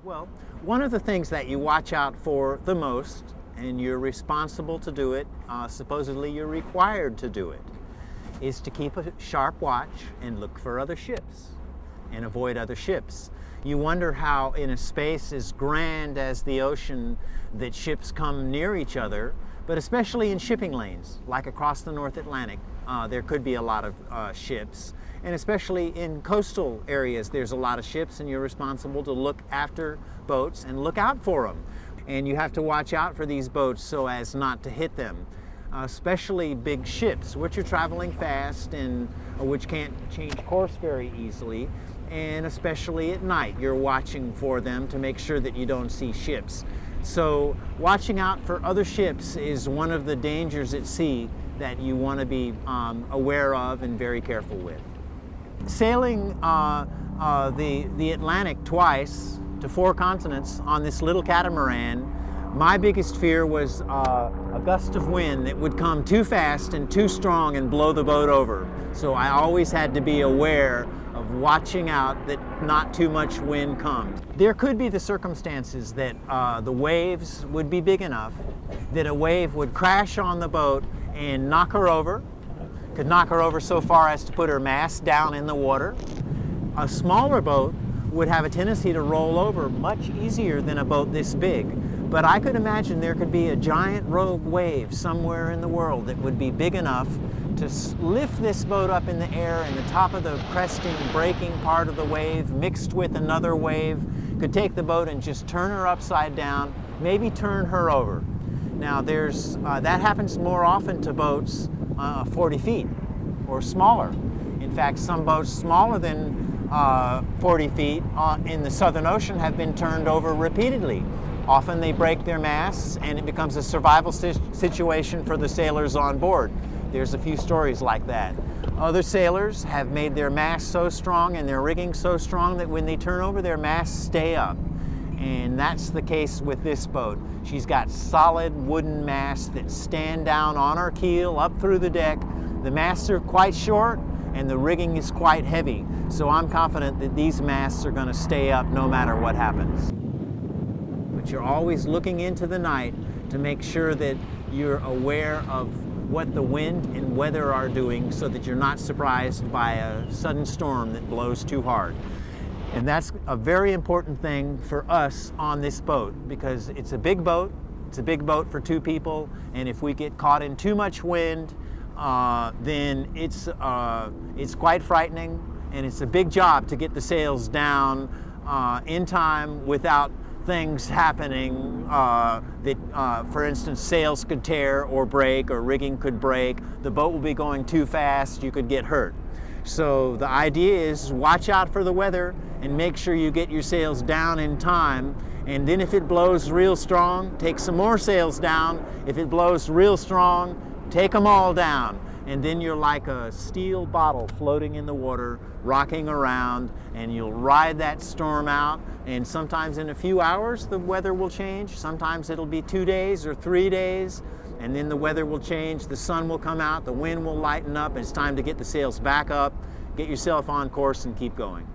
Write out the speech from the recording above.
Well, one of the things that you watch out for the most, and you're responsible to do it, supposedly you're required to do it, is to keep a sharp watch and look for other ships and avoid other ships. You wonder how in a space as grand as the ocean that ships come near each other, but especially in shipping lanes, like across the North Atlantic, there could be a lot of ships. And especially in coastal areas, there's a lot of ships, and you're responsible to look after boats and look out for them. And you have to watch out for these boats so as not to hit them. Especially big ships, which are traveling fast and which can't change course very easily. And especially at night, you're watching for them to make sure that you don't see ships. So watching out for other ships is one of the dangers at sea that you want to be aware of and very careful with. Sailing the Atlantic twice to 4 continents on this little catamaran, my biggest fear was a gust of wind that would come too fast and too strong and blow the boat over. So I always had to be aware of watching out that not too much wind comes. There could be the circumstances that the waves would be big enough that a wave would crash on the boat and knock her over. Could knock her over so far as to put her mast down in the water. A smaller boat would have a tendency to roll over much easier than a boat this big. But I could imagine there could be a giant rogue wave somewhere in the world that would be big enough to lift this boat up in the air, and the top of the cresting, breaking part of the wave mixed with another wave could take the boat and just turn her upside down, maybe turn her over. Now that happens more often to boats 40 feet or smaller. In fact, some boats smaller than 40 feet in the Southern Ocean have been turned over repeatedly. Often they break their masts and it becomes a survival situation for the sailors on board. There's a few stories like that. Other sailors have made their masts so strong and their rigging so strong that when they turn over, their masts stay up. And that's the case with this boat. She's got solid wooden masts that stand down on her keel up through the deck. The masts are quite short and the rigging is quite heavy. So I'm confident that these masts are going to stay up no matter what happens. But you're always looking into the night to make sure that you're aware of what the wind and weather are doing so that you're not surprised by a sudden storm that blows too hard. And that's a very important thing for us on this boat, because it's a big boat. It's a big boat for 2 people, and if we get caught in too much wind, then it's quite frightening, and it's a big job to get the sails down in time without things happening that, for instance, sails could tear or break, or rigging could break. The boat will be going too fast, you could get hurt. So the idea is watch out for the weather and make sure you get your sails down in time. And then if it blows real strong, take some more sails down. If it blows real strong, take them all down. And then you're like a steel bottle floating in the water, rocking around, and you'll ride that storm out. And sometimes in a few hours, the weather will change. Sometimes it'll be 2 days or 3 days. And then the weather will change, the sun will come out, the wind will lighten up, and it's time to get the sails back up, get yourself on course, and keep going.